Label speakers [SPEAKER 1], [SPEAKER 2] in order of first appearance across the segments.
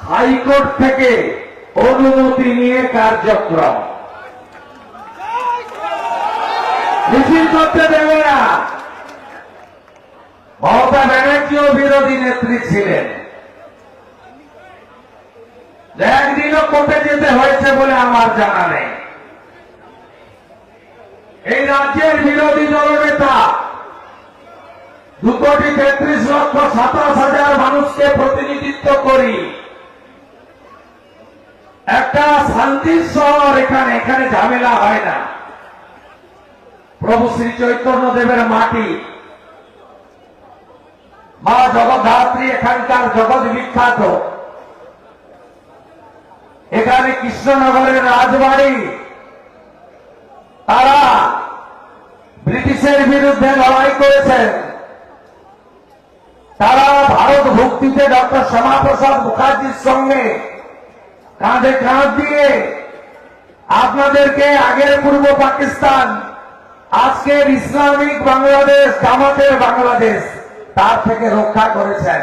[SPEAKER 1] High court থেকে অনুমতি নিয়ে কার্যক্রম মিছিল করতে দেবে না। মমতা ব্যানার্জিও বিরোধী নেত্রী ছিলেন, একদিনও কোর্টে যেতে হয়েছে বলে আমার জানা নেই। এই রাজ্যের বিরোধী দলনেতা 2,33,27,000 মানুষকে প্রতিনিধিত্ব করি। একটা শান্তির শহর, এখানে ঝামেলা হয় না। প্রভু শ্রী চৈতন্য দেবের মাটি, মা জগদ্ধাত্রী এখানকার জগৎ বিখ্যাত। এখানে কৃষ্ণনগরের রাজবাড়ি, তারা ব্রিটিশের বিরুদ্ধে লড়াই করেছেন। তারা ভারত ভক্তিতে ডক্টর শ্যামাপ্রসাদ মুখার্জির সঙ্গে কাঁধে কাঁধ দিয়ে আপনাদেরকে আগের পূর্ব পাকিস্তান, আজকের ইসলামিক বাংলাদেশ, জামাতের বাংলাদেশ, তার থেকে রক্ষা করেছেন।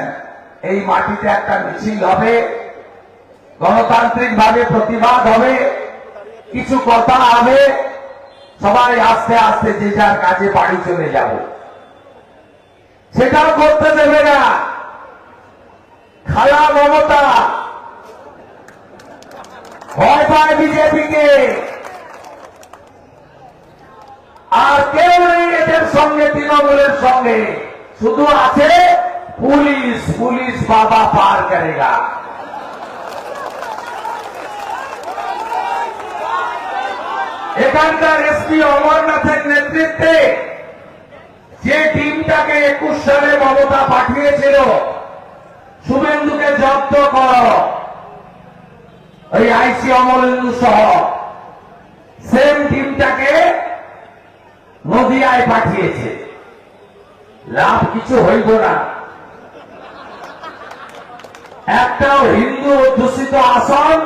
[SPEAKER 1] এই মাটিতে একটা মিছিল হবে, গণতান্ত্রিক ভাবে প্রতিবাদ হবে, কিছু কথা হবে, সবাই আস্তে আস্তে যে যার কাজে বাড়ি চলে যাব। সেটাও করতে দেবে না খালা মমতা। ভয় পায় বিজেপিকে, আর কেউ নেই এদের সঙ্গে, তৃণমূলের সঙ্গে। শুধু আছে পুলিশ, পুলিশ বাবা পার করেগা। এখানকার এসপি অমরনাথের নেতৃত্বে যে টিমটাকে 21 সালে মমতা পাঠিয়েছিল শুভেন্দুকে জব্দ কর, ওই আইসি অমরেন্দু সহ, সেম টিমটাকে নদিয়ায় পাঠিয়েছে। লাভ কিছু হইব না। একটাও হিন্দু অধ্যুষিত আসন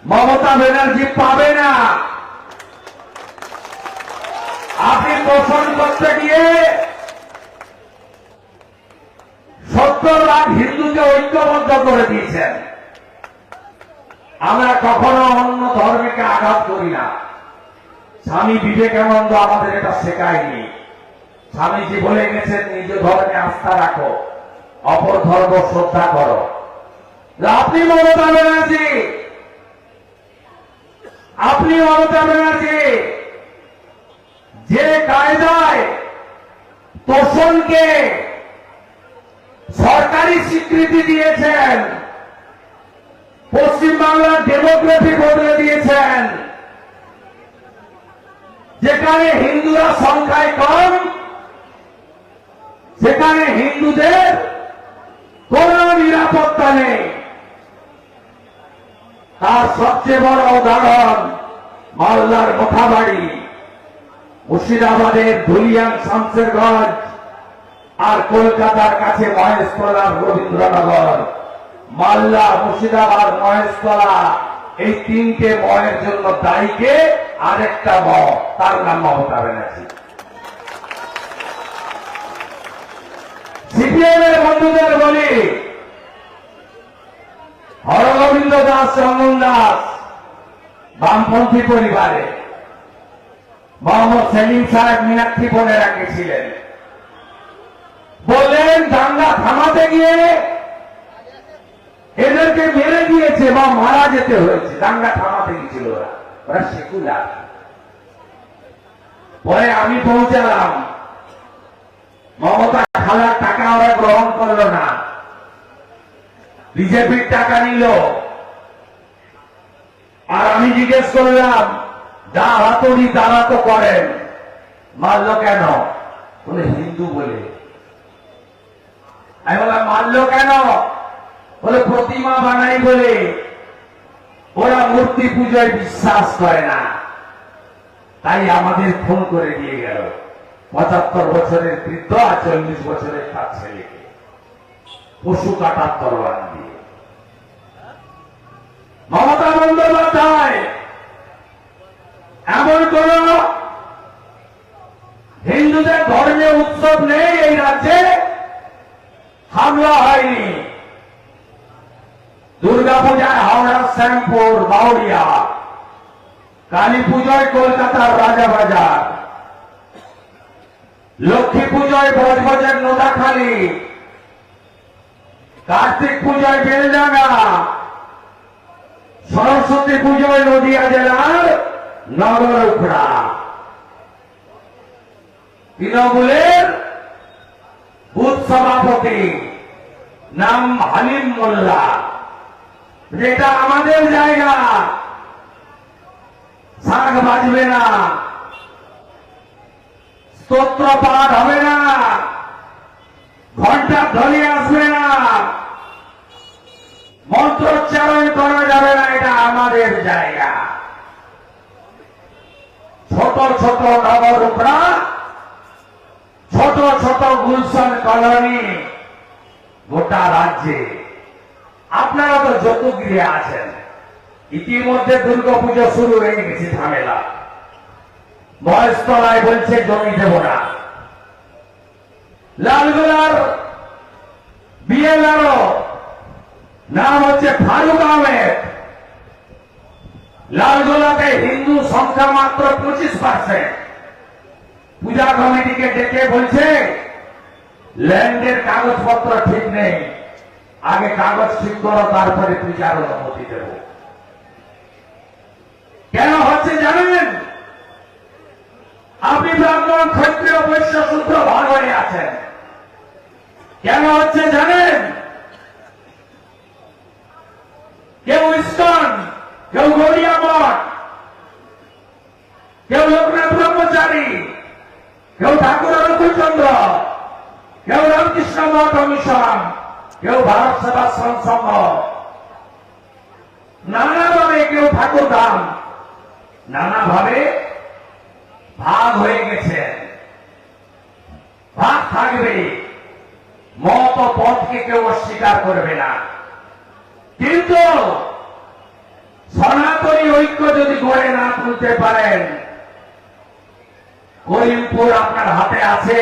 [SPEAKER 1] মমতা ব্যানার্জি পাবে না। আপনি পোষণ করতে গিয়ে 70 লাখ হিন্দুকে ঐক্যবদ্ধ করে দিয়েছেন। আমরা কখনো অন্য ধর্মকে আঘাত করি না। স্বামী বিবেকানন্দ আমাদের এটা শেখায়নি। স্বামীজি বলে গেছেন, নিজ ধর্মে আস্থা রাখো, অপর ধর্ম শ্রদ্ধা করো। আপনি মমতা ব্যানার্জি, যে কায়দায় তোষণকে সরকারি স্বীকৃতি দিয়েছেন, পশ্চিমবাংলার ডেমোগ্রাফি বদলে দিয়েছেন, যেখানে হিন্দুরা সংখ্যায় কম, সেখানে হিন্দুদের কোন নিরাপত্তা নেই। তার সবচেয়ে বড় উদাহরণ মালদার মোথাবাড়ি, মুর্শিদাবাদের ধুলিয়ান শামসেরগঞ্জ, আর কলকাতার কাছে মহেশতলা রবীন্দ্রনগর। মালদা, মুর্শিদাবাদ, মহেশতলা, এই তিনটে ময়ের জন্য দায়ীকে আরেকটা ম, তার নাম মমতা ব্যানার্জি। সিপিএম এর বন্ধুদের বলি, হরগোবিন্দ দাস, চন্দন দাস বামপন্থী পরিবারে, মোহাম্মদ সেলিম সাহেব মীনাক্ষী বনে রাখেছিলেন। বললেন দাঙ্গা থামাতে গিয়ে এদেরকে মেরে দিয়েছে বা মারা যেতে হয়েছে। দাঙ্গা থামাতে গিয়েছিল ওরা সেকুলার। পরে আমি পৌঁছালাম, মমতা খালার টাকা ওরা গ্রহণ করলো না, বিজেপির টাকা নিল। আর আমি জিজ্ঞেস করলাম, যা হাতুড়ি তারা তো করেন, মারল কেন? বলে হিন্দু বলে। আমি বললাম মারল কেন? বলে প্রতিমা বানাই বলে। ওরা মূর্তি পূজায় বিশ্বাস করে না, তাই আমাদের খুন করে দিয়ে গেল। 75 বছরের বৃদ্ধ আর 40 বছরের তার ছেলেকে পশু কাটার তরোয়াল দিয়ে। মমতা বন্দ্যোপাধ্যায় এমন কোন হিন্দুদের ধর্মীয় উৎসব নেই এই রাজ্যে হামলা হয়নি। দুর্গাপূজায় হাওড়ার শ্যামপুর বাউরিয়া, কালী পুজোয় কলকাতার রাজাবাজার, লক্ষ্মী পুজোয় বজবজের নোদাখালী, কার্তিক পুজোয় বেলডাঙ্গা, সরস্বতী পুজোয় নদিয়া জেলার নগরুখড়া। তৃণমূলের বুথ সভাপতি নাম হালিম মোল্লা, যেটা আমাদের জায়গা, শাঁখ বাজবে না, স্তোত্র পাঠ হবে না, ঘন্টার ধ্বনি আসবে না, মন্ত্রোচ্চারণ করা যাবে না, এটা আমাদের জায়গা। ছোট ছোট নগরুখড়া, ছোট ছোট গুলশন কলোনি গোটা রাজ্যে। আপনারা তো যতগৃহে আছেন, ইতিমধ্যে দুর্গাপুজো শুরু হয়ে গেছে, ঝামেলা। মহেশতলায় বলছে জমি দেব না। লালগোলার বিএলআরও নাম হচ্ছে ফারুক আহমেদ। লালগোলাতে হিন্দু সংখ্যা মাত্র 25%। পূজা কমিটিকে ডেকে বলছে ল্যান্ডের কাগজপত্র ঠিক নেই, আগে কাগজ ঠিক করো, তারপরে পূজার অনুমতি দেব। কেন হচ্ছে জানেন? আপনি ব্রাহ্মণ, ক্ষত্রিয়, বৈশ্য, শূদ্র ভাগ হয়ে আছেন। কেন হচ্ছে জানেন? কেউ ইস্কন, কেউ গৌরিয়া মঠ, কেউ লোকনাথ ব্রহ্মচারী, কেউ ঠাকুর অনুকূলচন্দ্র, কেউ রামকৃষ্ণ মঠ মিশন, কেউ ভারত সেবাশ্রম সংঘ, নানাভাবে কেউ ঠাকুর ধাম, নানাভাবে ভাগ হয়ে গেছে। ভাগ থাকবে, মত ও পথকে কেউ অস্বীকার করবে না। কিন্তু সনাতনী ঐক্য যদি গড়ে না তুলতে পারেন, করিমপুর আপনার হাতে আছে,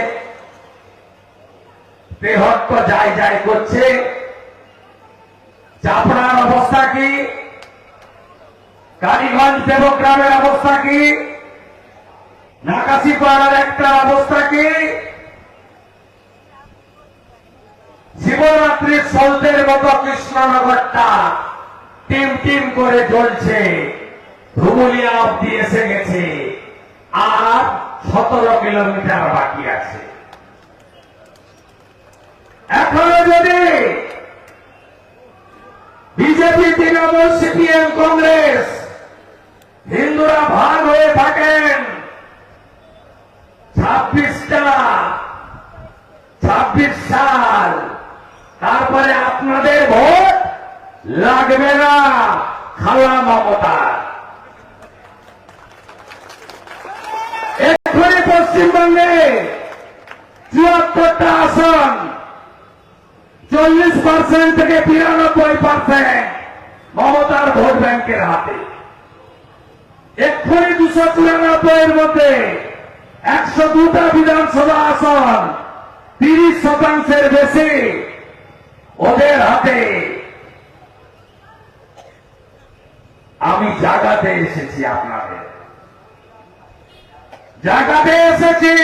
[SPEAKER 1] তেহট্ট যাই যাই করছে, চাপড়ার অবস্থা কি, কালীগঞ্জ দেবগ্রামের অবস্থা কি, নাকাশিপাড়ার একটা অবস্থা কি, শিবরাত্রির সলতের মতো কৃষ্ণনগরটা টিম টিম করে জ্বলছে, ধুবুলিয়া অব্দি এসে গেছে, আর 17 কিলোমিটার বাকি আছে। এখনো যদি বিজেপি, তৃণমূল, সিপিএম, কংগ্রেস হিন্দুরা ভাগ হয়ে থাকেন, 26 সাল, তারপরে আপনাদের ভোট লাগবে না খালা মমতা। এক্ষুনি পশ্চিমবঙ্গে 74টা আসন 40% থেকে 92% মমতার ভোট ব্যাংকের হাতে। এক্ষুনি 294 এর মধ্যে 102টা বিধানসভা আসন 30% বেশি ওদের হাতে। আমি জাগাতে এসেছি, আপনাদের জাগাতে এসেছি।